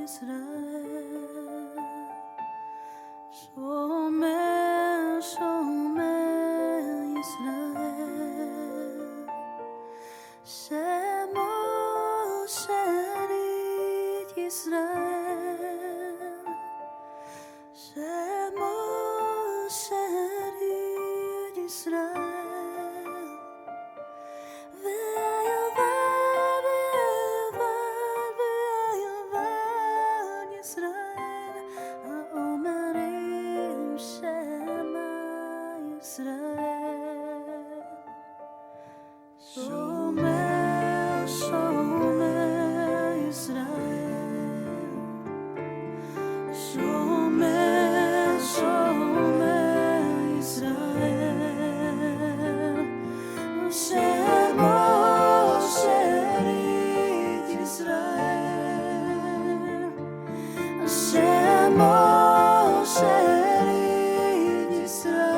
Israel, Shomer, Shomer Israel, Shemo Sherit Israel, Shemo Sherit Israel. Shomer, Shomer Israel, Shomer, Shomer Israel, Shemo Sherit Israel, Shemo Sherit Israel.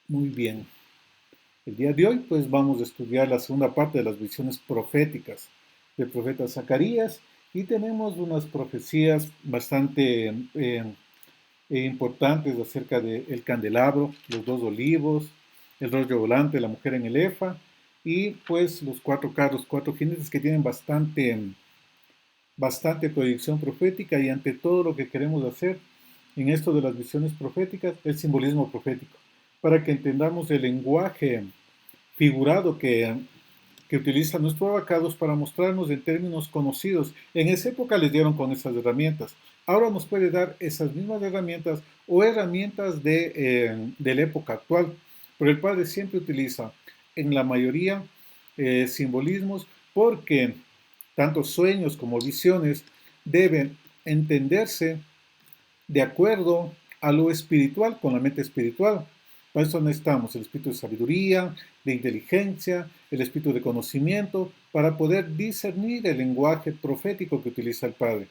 Muy bien. El día de hoy pues vamos a estudiar la segunda parte de las visiones proféticas del profeta Zacarías y tenemos unas profecías bastante importantes acerca del candelabro, los dos olivos, el rollo volante, la mujer en el efa y pues los cuatro carros, cuatro jinetes que tienen bastante proyección profética y ante todo lo que queremos hacer en esto de las visiones proféticas, el simbolismo profético, para que entendamos el lenguaje figurado que utiliza nuestro abacados para mostrarnos en términos conocidos. En esa época les dieron con esas herramientas. Ahora nos puede dar esas mismas herramientas o herramientas de la época actual. Pero el Padre siempre utiliza en la mayoría simbolismos porque tanto sueños como visiones deben entenderse de acuerdo a lo espiritual con la mente espiritual. Para eso necesitamos el espíritu de sabiduría, de inteligencia, el espíritu de conocimiento, para poder discernir el lenguaje profético que utiliza el Padre.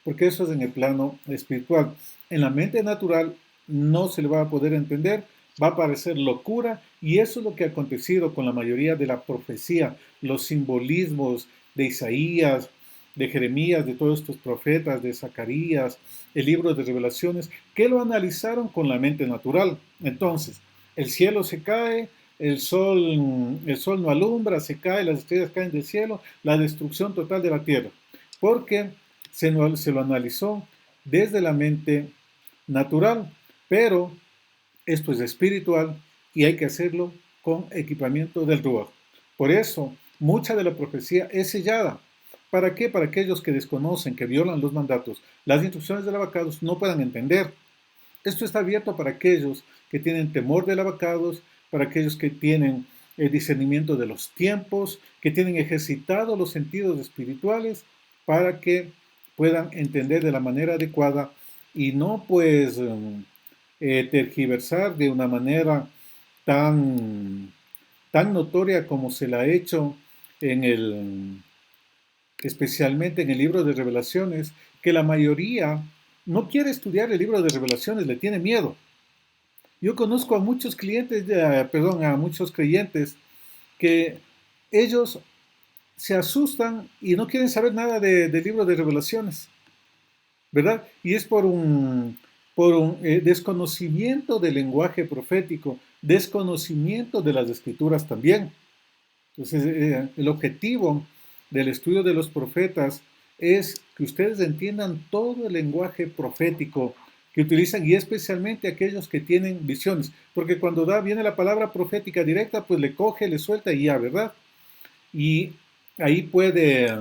Porque eso es en el plano espiritual. En la mente natural no se le va a poder entender, va a parecer locura, y eso es lo que ha acontecido con la mayoría de la profecía, los simbolismos de Isaías, de Jeremías, de todos estos profetas, de Zacarías, el libro de Revelaciones, que lo analizaron con la mente natural. Entonces, el cielo se cae, el sol no alumbra, se cae, las estrellas caen del cielo, la destrucción total de la tierra, porque se lo analizó desde la mente natural, pero esto es espiritual y hay que hacerlo con equipamiento del Ruach. Por eso, mucha de la profecía es sellada. ¿Para qué? Para aquellos que desconocen, que violan los mandatos, las instrucciones del abacados, no puedan entender. Esto está abierto para aquellos que tienen temor del abacados, para aquellos que tienen el discernimiento de los tiempos, que tienen ejercitado los sentidos espirituales, para que puedan entender de la manera adecuada y no pues tergiversar de una manera tan, tan notoria como se la ha hecho especialmente en el libro de Revelaciones, que la mayoría no quiere estudiar el libro de Revelaciones, le tiene miedo. Yo conozco a muchos clientes, a muchos creyentes que ellos se asustan y no quieren saber nada del libro de Revelaciones, ¿verdad? Y es por un desconocimiento del lenguaje profético, desconocimiento de las escrituras también. Entonces, el objetivo del estudio de los profetas es que ustedes entiendan todo el lenguaje profético que utilizan y especialmente aquellos que tienen visiones, porque cuando viene la palabra profética directa, pues le coge, le suelta y ya, ¿verdad? Y ahí puede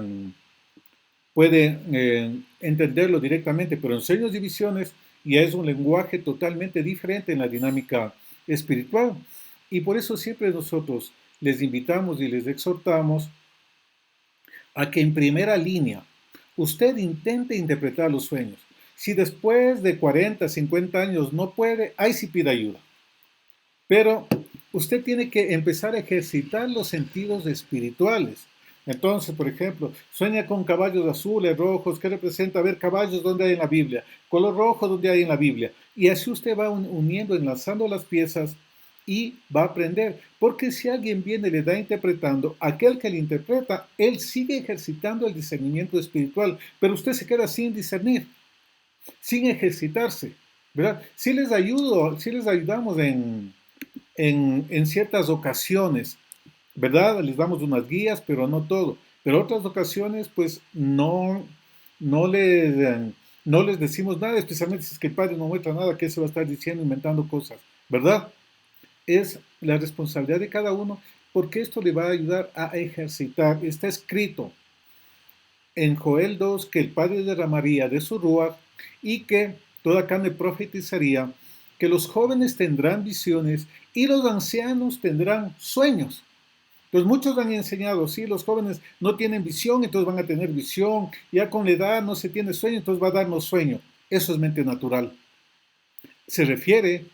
entenderlo directamente, pero en sueños y visiones ya es un lenguaje totalmente diferente en la dinámica espiritual. Y por eso siempre nosotros les invitamos y les exhortamos a que en primera línea, Usted intente interpretar los sueños. Si después de 40, 50 años no puede, ahí sí pida ayuda. Pero usted tiene que empezar a ejercitar los sentidos espirituales. Entonces, por ejemplo, sueña con caballos azules, rojos, ¿qué representa? A ver, caballos donde hay en la Biblia, color rojo donde hay en la Biblia. Y así usted va uniendo, enlazando las piezas y va a aprender. Porque si alguien viene y le da interpretando, aquel que le interpreta, él sigue ejercitando el discernimiento espiritual, pero usted se queda sin discernir, sin ejercitarse, ¿verdad? Si les ayudo, si les ayudamos en ciertas ocasiones, ¿verdad? Les damos unas guías, pero no todo. Pero otras ocasiones, pues no les decimos nada, especialmente si es que el padre no muestra nada, que se va a estar diciendo, inventando cosas, ¿verdad? Es la responsabilidad de cada uno, porque esto le va a ayudar a ejercitar. Está escrito en Joel 2 que el Padre derramaría de su ruach y que toda carne profetizaría, que los jóvenes tendrán visiones y los ancianos tendrán sueños. Entonces muchos han enseñado, sí, los jóvenes no tienen visión, entonces van a tener visión, ya con la edad no se tiene sueño, entonces va a darnos sueño. Eso es mente natural. Se refiere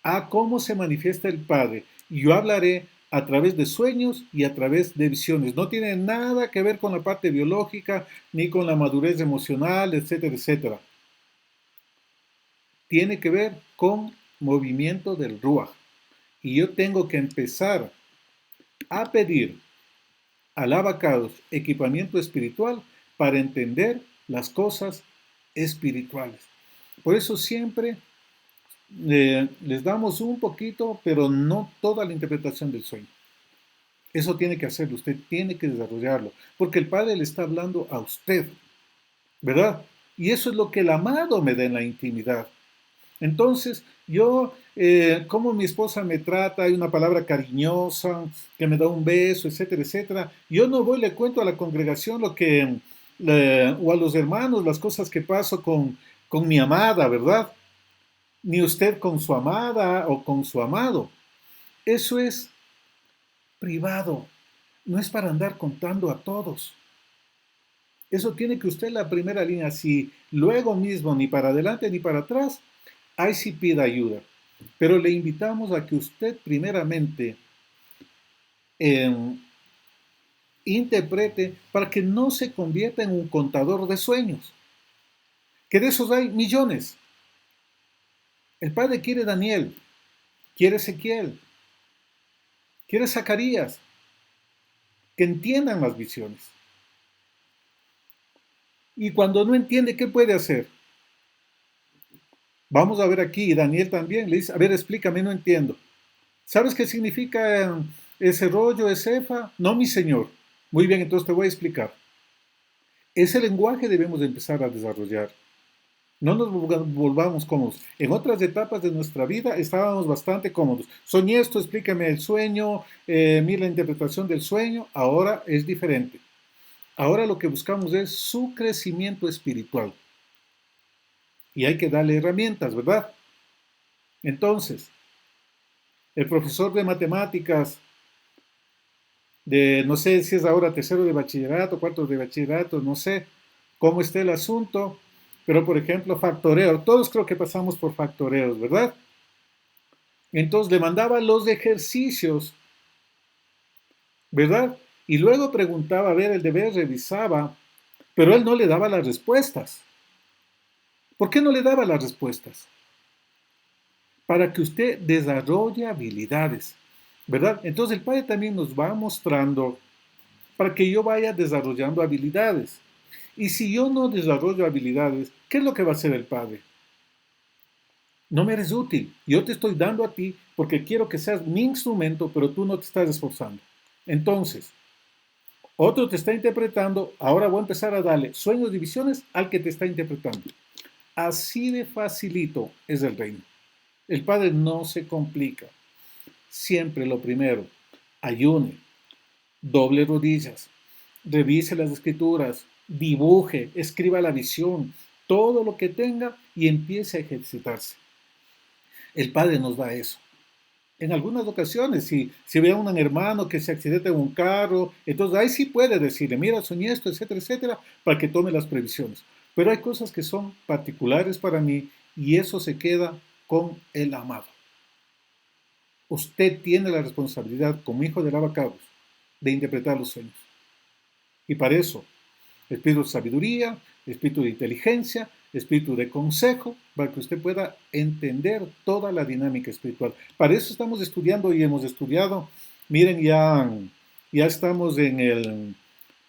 a cómo se manifiesta el Padre. Y yo hablaré a través de sueños y a través de visiones. No tiene nada que ver con la parte biológica, ni con la madurez emocional, etcétera, etcétera. Tiene que ver con movimiento del Ruach. Y yo tengo que empezar a pedir al abacados equipamiento espiritual para entender las cosas espirituales. Por eso siempre les damos un poquito, pero no toda la interpretación del sueño. Eso tiene que hacerlo, usted tiene que desarrollarlo, porque el Padre le está hablando a usted, ¿verdad? Y eso es lo que el amado me da en la intimidad. Entonces, yo, como mi esposa me trata, hay una palabra cariñosa, que me da un beso, etcétera, etcétera. Yo no voy, le cuento a la congregación o a los hermanos las cosas que paso con mi amada, ¿verdad? Ni usted con su amada o con su amado. Eso es privado, no es para andar contando a todos. Eso tiene que usted la primera línea, si luego mismo ni para adelante ni para atrás, ahí sí pida ayuda. Pero le invitamos a que usted primeramente eh, interprete para que no se convierta en un contador de sueños, que de esos hay millones. El Padre quiere Daniel, quiere Ezequiel, quiere Zacarías, que entiendan las visiones. Y cuando no entiende, ¿qué puede hacer? Vamos a ver aquí, Daniel también le dice, a ver, explícame, no entiendo. ¿Sabes qué significa ese rollo, ese efa? No, mi señor. Muy bien, entonces te voy a explicar. Ese lenguaje debemos de empezar a desarrollar. No nos volvamos cómodos. En otras etapas de nuestra vida estábamos bastante cómodos. Soñé esto, explícame el sueño, mira la interpretación del sueño. Ahora es diferente. Ahora lo que buscamos es su crecimiento espiritual. Y hay que darle herramientas, ¿verdad? Entonces, el profesor de matemáticas, de no sé si es ahora tercero de bachillerato, cuarto de bachillerato, no sé cómo está el asunto, pero por ejemplo, factoreo, todos creo que pasamos por factoreos, ¿verdad? Entonces le mandaba los ejercicios, ¿verdad? Y luego preguntaba, a ver, el deber revisaba, pero él no le daba las respuestas. ¿Por qué no le daba las respuestas? Para que usted desarrolle habilidades, ¿verdad? Entonces el Padre también nos va mostrando para que yo vaya desarrollando habilidades. Y si yo no desarrollo habilidades, ¿qué es lo que va a hacer el Padre? No me eres útil. Yo te estoy dando a ti porque quiero que seas mi instrumento, pero tú no te estás esforzando. Entonces, otro te está interpretando, ahora voy a empezar a darle sueños y visiones al que te está interpretando. Así de facilito es el reino. El Padre no se complica. Siempre lo primero, ayune, doble rodillas, revise las escrituras, dibuje, escriba la visión, todo lo que tenga y empiece a ejercitarse. El Padre nos da eso. En algunas ocasiones, si ve a un hermano que se accidenta en un carro, entonces ahí sí puede decirle, mira, soñé esto, etcétera, etcétera, para que tome las previsiones. Pero hay cosas que son particulares para mí y eso se queda con el amado. Usted tiene la responsabilidad, como hijo del abacados, de interpretar los sueños. Y para eso, espíritu de sabiduría, espíritu de inteligencia, espíritu de consejo, para que usted pueda entender toda la dinámica espiritual. Para eso estamos estudiando y hemos estudiado. Miren, ya estamos en el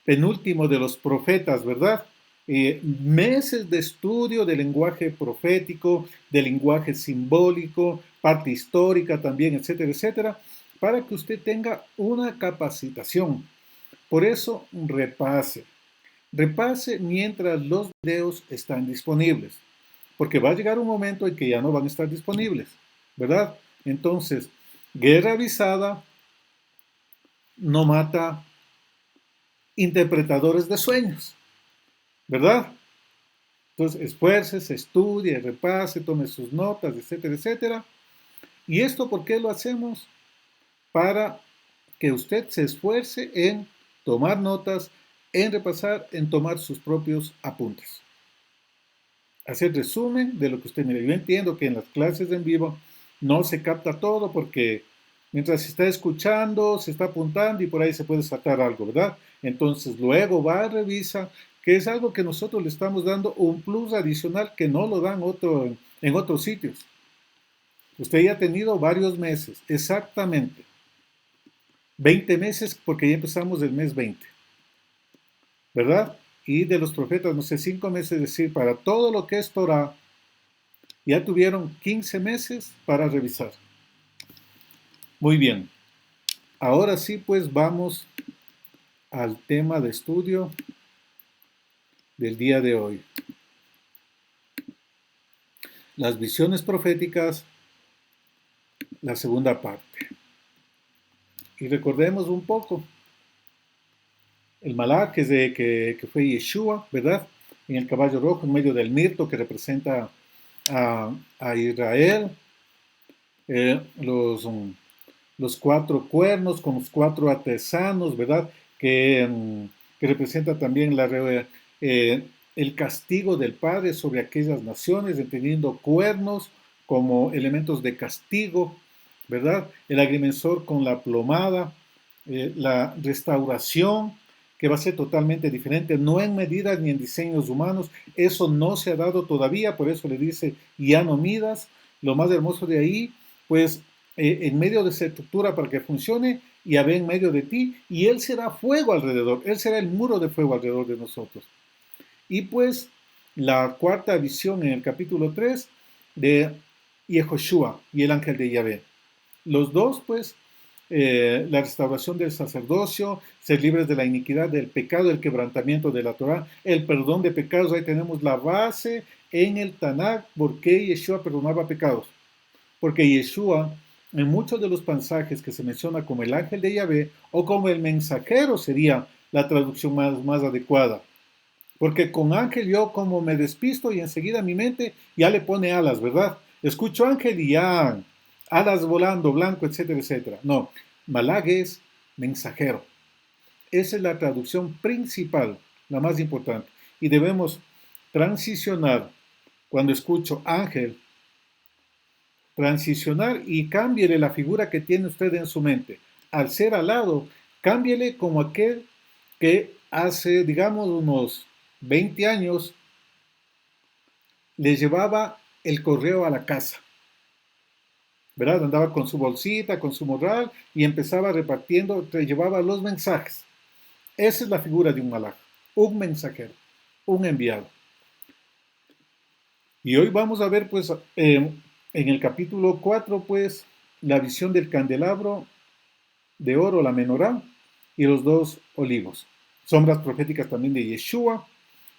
penúltimo de los profetas, ¿verdad? Meses de estudio del lenguaje profético, del lenguaje simbólico, parte histórica también, etcétera, etcétera, para que usted tenga una capacitación. Por eso, repase. Repase mientras los videos están disponibles, porque va a llegar un momento en que ya no van a estar disponibles, ¿verdad? Entonces, guerra avisada no mata interpretadores de sueños, ¿verdad? Entonces, esfuércese, estudie, repase, tome sus notas, etcétera, etcétera. ¿Y esto por qué lo hacemos? Para que usted se esfuerce en tomar notas, en repasar, en tomar sus propios apuntes. Hacer resumen de lo que usted mira. Yo entiendo que en las clases en vivo no se capta todo porque mientras se está escuchando, se está apuntando y por ahí se puede sacar algo, ¿verdad? Entonces luego va, revisa, que es algo que nosotros le estamos dando un plus adicional que no lo dan en otros sitios. Usted ya ha tenido varios meses, exactamente. 20 meses porque ya empezamos el mes 20, ¿verdad? Y de los profetas, no sé, 5 meses, es decir, para todo lo que es Torah, ya tuvieron 15 meses para revisar. Muy bien. Ahora sí, pues vamos al tema de estudio del día de hoy. Las visiones proféticas, la segunda parte. Y recordemos un poco. El Malach que fue Yeshua, ¿verdad? En el caballo rojo, en medio del mirto que representa a Israel. Eh, los, los 4 cuernos con los 4 artesanos, ¿verdad? Que representa también el castigo del Padre sobre aquellas naciones, entendiendo cuernos como elementos de castigo, ¿verdad? El agrimensor con la plomada, la restauración, que va a ser totalmente diferente, no en medidas ni en diseños humanos, eso no se ha dado todavía, por eso le dice, ya no midas, lo más hermoso de ahí, pues en medio de esa estructura para que funcione, Yahvé en medio de ti, y Él será fuego alrededor, Él será el muro de fuego alrededor de nosotros. Y pues la cuarta visión en el capítulo 3 de Yehoshua y el ángel de Yahvé. Los dos, pues, la restauración del sacerdocio, ser libres de la iniquidad, del pecado, el quebrantamiento de la Torah, el perdón de pecados. Ahí tenemos la base en el Tanakh, por qué Yeshua perdonaba pecados. Porque Yeshua, en muchos de los pasajes que se menciona como el ángel de Yahvé o como el mensajero sería la traducción más adecuada. Porque con ángel yo como me despisto y enseguida mi mente ya le pone alas, ¿verdad? Escucho ángel y ya alas volando, blanco, etcétera, etcétera. No, Malach es mensajero. Esa es la traducción principal, la más importante. Y debemos transicionar cuando escucho ángel, transicionar y cámbiele la figura que tiene usted en su mente. Al ser alado, cámbiele como aquel que hace, digamos, unos 20 años le llevaba el correo a la casa, ¿verdad? Andaba con su bolsita, con su morral y empezaba repartiendo, llevaba los mensajes. Esa es la figura de un malaj, un mensajero, un enviado. Y hoy vamos a ver, pues, en el capítulo 4, pues, la visión del candelabro de oro, la menorá, y los 2 olivos. Sombras proféticas también de Yeshua.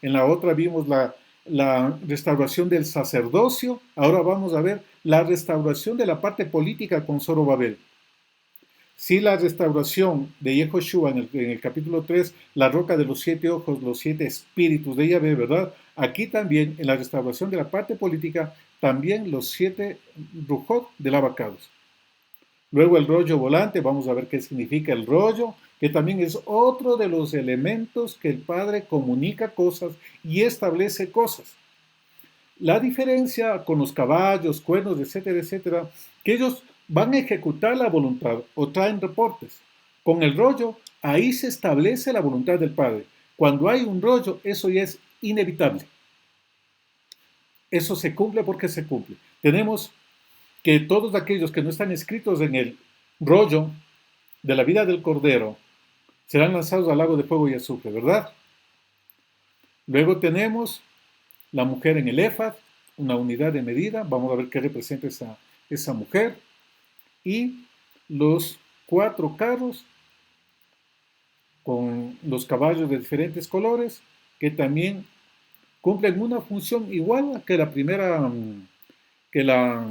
En la otra vimos la restauración del sacerdocio. Ahora vamos a ver la restauración de la parte política con Zorobabel. Si la restauración de Yehoshua en el capítulo 3, la roca de los 7 ojos, los 7 espíritus de Yahvé, ¿verdad? Aquí también, en la restauración de la parte política, también los 7 rujot del abacados. Luego el rollo volante, vamos a ver qué significa el rollo, que también es otro de los elementos que el Padre comunica cosas y establece cosas. La diferencia con los caballos, cuernos, etcétera, etcétera, que ellos van a ejecutar la voluntad o traen reportes. Con el rollo, ahí se establece la voluntad del Padre. Cuando hay un rollo, eso ya es inevitable. Eso se cumple porque se cumple. Tenemos que todos aquellos que no están escritos en el rollo de la vida del Cordero serán lanzados al lago de fuego y azufre, ¿verdad? Luego tenemos la mujer en el éfod, una unidad de medida, vamos a ver qué representa esa mujer, y los 4 carros con los caballos de diferentes colores que también cumplen una función igual que la primera, que la,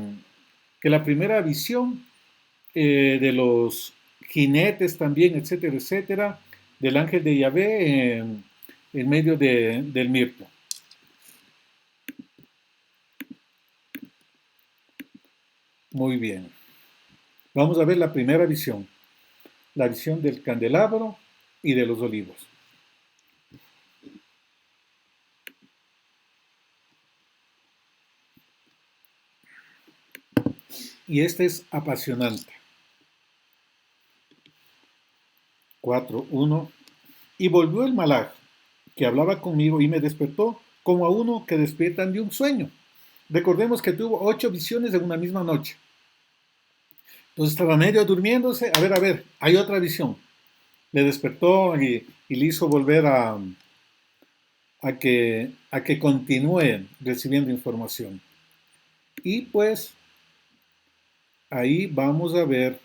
que la primera visión de los jinetes también, etcétera, etcétera, del ángel de Yahvé en medio del mirto. Muy bien. Vamos a ver la primera visión, la visión del candelabro y de los olivos. Y este es apasionante. 4:1. Y volvió el malaj que hablaba conmigo y me despertó como a uno que despiertan de un sueño. Recordemos que tuvo 8 visiones en una misma noche. Entonces estaba medio durmiéndose. A ver, hay otra visión. Le despertó y le hizo volver a que continúe recibiendo información. Y pues ahí vamos a ver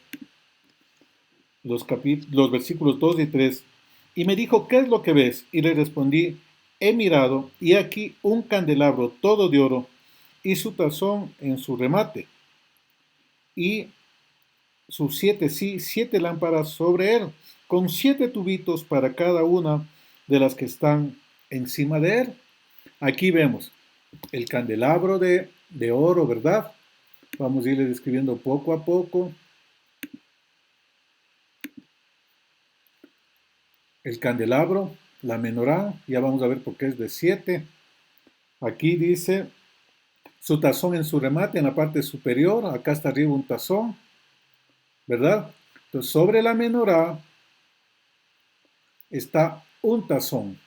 los versículos 2 y 3. Y me dijo, ¿qué es lo que ves? Y le respondí, he mirado, y aquí un candelabro todo de oro, y su tazón en su remate, y sus 7 lámparas sobre él, con 7 tubitos para cada una de las que están encima de él. Aquí vemos el candelabro de oro, ¿verdad? Vamos a irle describiendo poco a poco. El candelabro, la menorá, ya vamos a ver por qué es de 7. Aquí dice su tazón en su remate, en la parte superior, acá está arriba un tazón, ¿verdad? Entonces sobre la menorá está un tazón.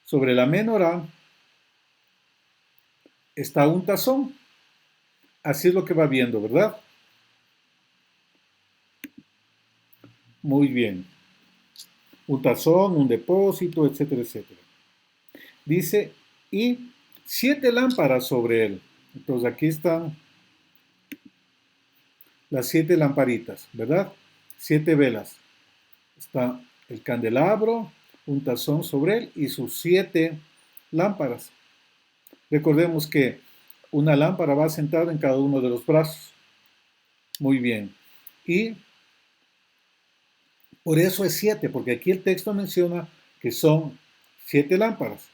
Sobre la menorá está un tazón. Así es lo que va viendo, ¿verdad? Muy bien. Un tazón, un depósito, etcétera, etcétera. Dice, y 7 lámparas sobre él. Entonces aquí están las 7 lamparitas, ¿verdad? 7 velas. Está el candelabro, un tazón sobre él y sus 7 lámparas. Recordemos que una lámpara va sentada en cada uno de los brazos. Muy bien. Y por eso es 7, porque aquí el texto menciona que son 7 lámparas.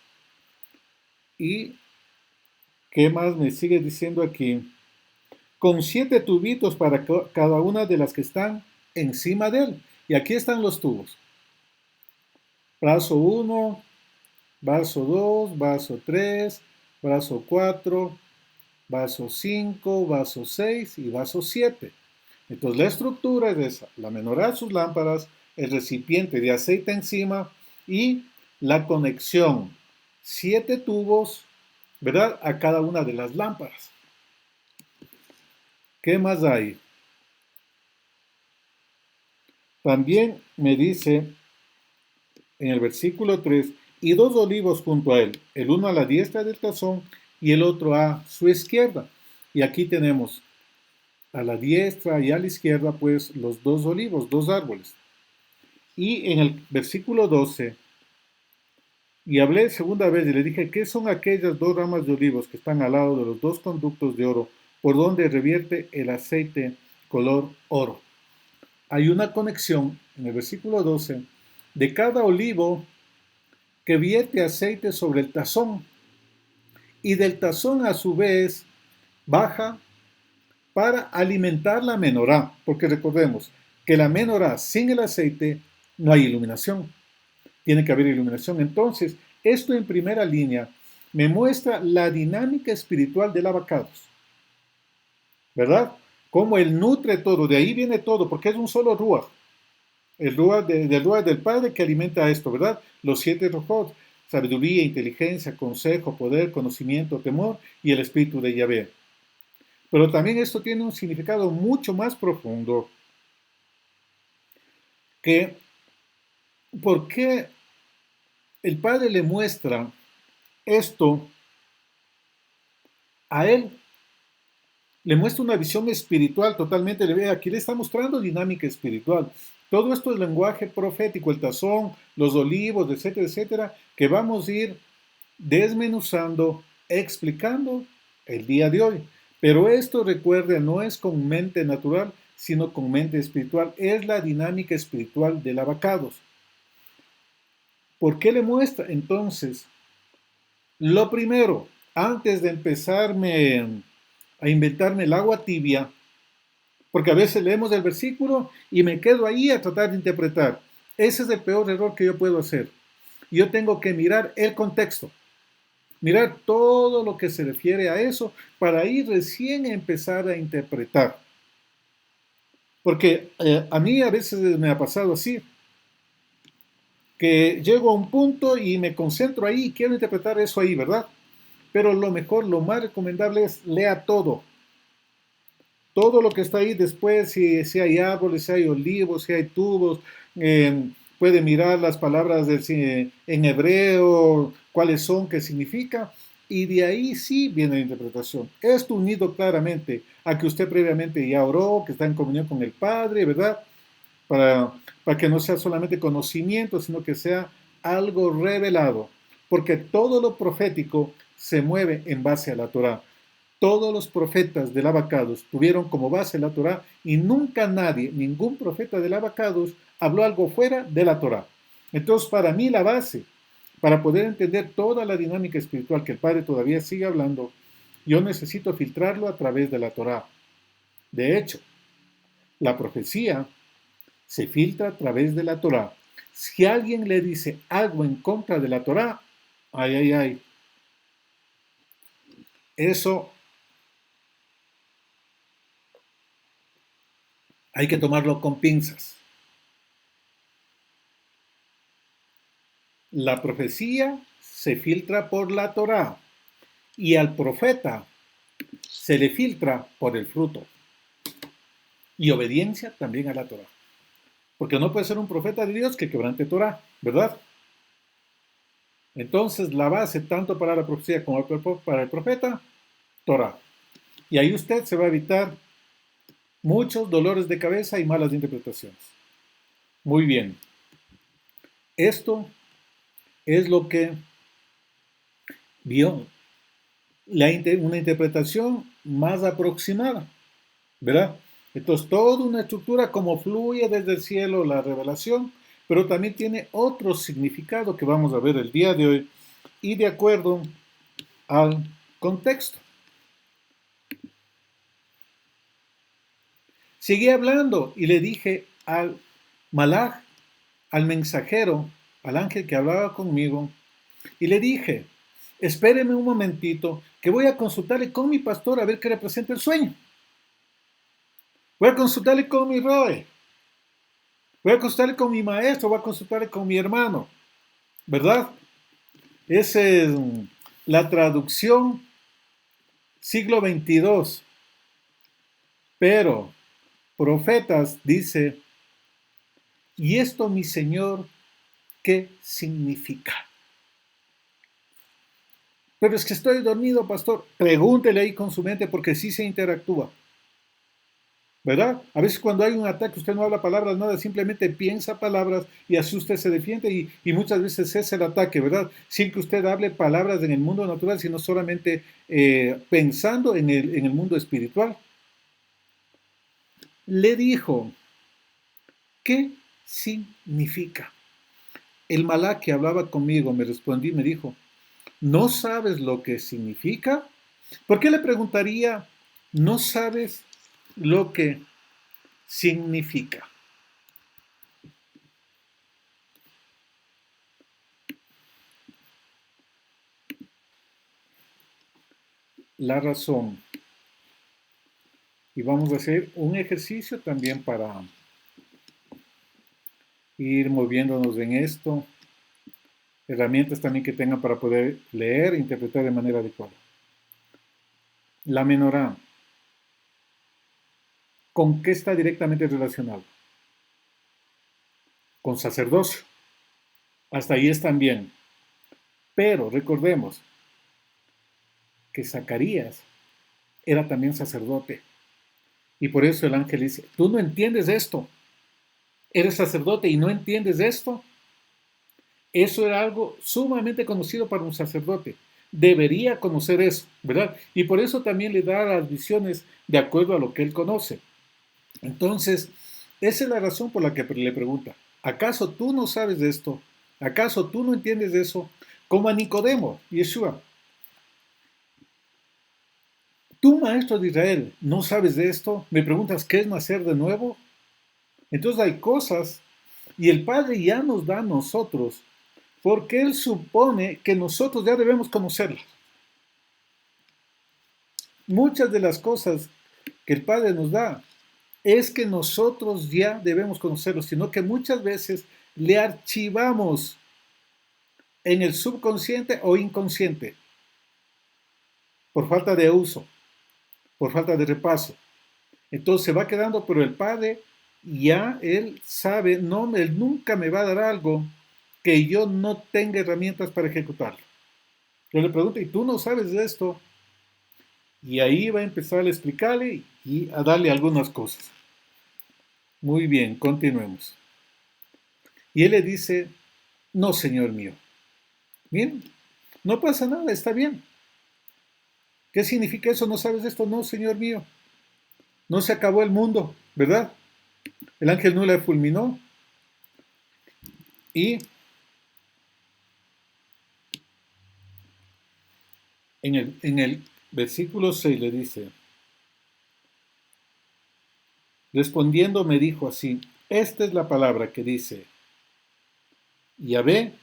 ¿Y qué más me sigue diciendo aquí? Con 7 tubitos para cada una de las que están encima de él. Y aquí están los tubos. Brazo 1, brazo 2, brazo 3, brazo 4, vaso 5, vaso 6 y vaso 7. Entonces la estructura es esa, la menorá, sus lámparas, el recipiente de aceite encima y la conexión, 7 tubos, ¿verdad? A cada una de las lámparas. ¿Qué más hay? También me dice en el versículo 3, y 2 olivos junto a él, el uno a la diestra del tazón y el otro a su izquierda. Y aquí tenemos a la diestra y a la izquierda, pues los 2 olivos, 2 árboles. Y en el versículo 12, y hablé segunda vez y le dije, ¿qué son aquellas 2 ramas de olivos que están al lado de los 2 conductos de oro por donde revierte el aceite color oro? Hay una conexión en el versículo 12 de cada olivo que vierte aceite sobre el tazón y del tazón a su vez baja para alimentar la menorá, porque recordemos que la menorá sin el aceite no hay iluminación, tiene que haber iluminación. Entonces, esto en primera línea me muestra la dinámica espiritual del abacados, ¿verdad? Cómo él nutre todo, de ahí viene todo, porque es un solo ruach, el ruach del ruach del Padre que alimenta esto, ¿verdad? Los 7 ruachot, sabiduría, inteligencia, consejo, poder, conocimiento, temor y el espíritu de Yahvé. Pero también esto tiene un significado mucho más profundo, que por qué el Padre le muestra esto a él, le muestra una visión espiritual totalmente, le ve, aquí le está mostrando dinámica espiritual. Todo esto es lenguaje profético, el tazón, los olivos, etcétera, etcétera, que vamos a ir desmenuzando, explicando el día de hoy. Pero esto, recuerde, no es con mente natural, sino con mente espiritual. Es la dinámica espiritual del abacados. ¿Por qué le muestra? Entonces, lo primero, antes de empezarme a inventarme el agua tibia, porque a veces leemos el versículo y me quedo ahí a tratar de interpretar. Ese es el peor error que yo puedo hacer. Yo tengo que mirar el contexto, mirar todo lo que se refiere a eso para ahí recién empezar a interpretar. Porque a mí a veces me ha pasado así, que llego a un punto y me concentro ahí y quiero interpretar eso ahí, ¿verdad? Pero lo mejor, lo más recomendable es lea todo. Todo lo que está ahí después, si hay árboles, si hay olivos, si hay tubos, puede mirar las palabras en hebreo, cuáles son, qué significa, y de ahí sí viene la interpretación. Esto unido claramente a que usted previamente ya oró, que está en comunión con el Padre, ¿verdad? Para que no sea solamente conocimiento, sino que sea algo revelado, porque todo lo profético se mueve en base a la Torá. Todos los profetas del Abacados tuvieron como base la Torá y nunca nadie, ningún profeta del Abacados habló algo fuera de la Torá. Entonces, para mí la base, para poder entender toda la dinámica espiritual que el Padre todavía sigue hablando, yo necesito filtrarlo a través de la Torá. De hecho, la profecía se filtra a través de la Torá. Si alguien le dice algo en contra de la Torá, ay, ay, ay, eso hay que tomarlo con pinzas. La profecía se filtra por la Torá y al profeta se le filtra por el fruto y obediencia también a la Torá. Porque no puede ser un profeta de Dios que quebrante Torá, ¿verdad? Entonces la base tanto para la profecía como para el profeta, Torá. Y ahí usted se va a evitar muchos dolores de cabeza y malas interpretaciones. Muy bien. Esto es lo que vio una interpretación más aproximada, ¿verdad? Entonces, toda una estructura como fluye desde el cielo la revelación, pero también tiene otro significado que vamos a ver el día de hoy y de acuerdo al contexto. Seguí hablando y le dije al malaj, al mensajero, al ángel que hablaba conmigo, y le dije, espéreme un momentito, que voy a consultarle con mi pastor a ver qué representa el sueño. Voy a consultarle con mi Roe. Voy a consultarle con mi maestro, voy a consultarle con mi hermano. ¿Verdad? Esa es la traducción siglo XXII. Pero Profetas dice, ¿y esto, mi Señor, qué significa? Pero es que estoy dormido, pastor. Pregúntele ahí con su mente porque sí se interactúa. ¿Verdad? A veces cuando hay un ataque usted no habla palabras, nada, simplemente piensa palabras y así usted se defiende y muchas veces es el ataque, ¿verdad? Sin que usted hable palabras en el mundo natural, sino solamente pensando en el mundo espiritual. Le dijo, ¿qué significa? El malá que hablaba conmigo me respondió y me dijo, ¿no sabes lo que significa? ¿Por qué le preguntaría, no sabes lo que significa. La razón. Y vamos a hacer un ejercicio también para ir moviéndonos en esto. Herramientas también que tengan para poder leer e interpretar de manera adecuada. La menorá. ¿Con qué está directamente relacionado? Con sacerdocio. Hasta ahí están bien. Pero recordemos que Zacarías era también sacerdote. Y por eso el ángel dice, tú no entiendes esto. Eres sacerdote y no entiendes esto. Eso era algo sumamente conocido para un sacerdote. Debería conocer eso, ¿verdad? Y por eso también le da las visiones de acuerdo a lo que él conoce. Entonces, esa es la razón por la que le pregunta, ¿acaso tú no sabes de esto? ¿Acaso tú no entiendes de eso? Como a Nicodemo, Yeshua. Tú, maestro de Israel, ¿no sabes de esto? ¿Me preguntas qué es nacer de nuevo? Entonces hay cosas, y el Padre ya nos da a nosotros, porque Él supone que nosotros ya debemos conocerlas. Muchas de las cosas que el Padre nos da es que nosotros ya debemos conocerlos, sino que muchas veces le archivamos en el subconsciente o inconsciente por falta de uso, por falta de repaso. Entonces se va quedando, pero el Padre ya él sabe, no, él nunca me va a dar algo que yo no tenga herramientas para ejecutarlo. Yo le pregunto, ¿y tú no sabes de esto? Y ahí va a empezar a explicarle y a darle algunas cosas. Muy bien, continuemos. Y él le dice, no, Señor mío. Bien, no pasa nada, está bien. ¿Qué significa eso? ¿No sabes esto? No, Señor mío. No se acabó el mundo, ¿verdad? El ángel no le fulminó. Y en el versículo 6 le dice, respondiendo me dijo así, esta es la palabra que dice, Yahvé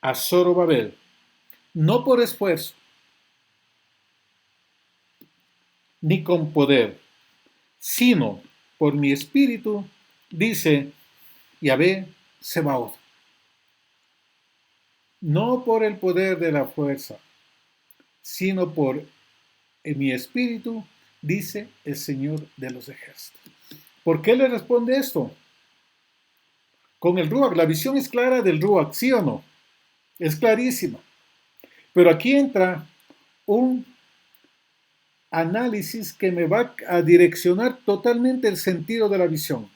a Zorobabel, no por esfuerzo, ni con poder, sino por mi espíritu, dice Yahvé Sebaot. No por el poder de la fuerza, sino por mi espíritu, dice el Señor de los ejércitos. ¿Por qué le responde esto? Con el Ruach, la visión es clara del Ruach, ¿sí o no? Es clarísima. Pero aquí entra un análisis que me va a direccionar totalmente el sentido de la visión.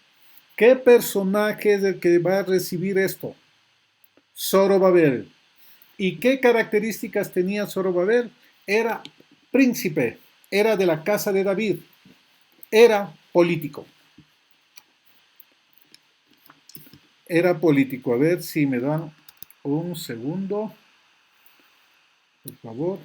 ¿Qué personaje es el que va a recibir esto? Zorobabel. ¿Y qué características tenía Zorobabel? Era príncipe, era de la casa de David, era político. Era político. A ver si me dan un segundo, por favor.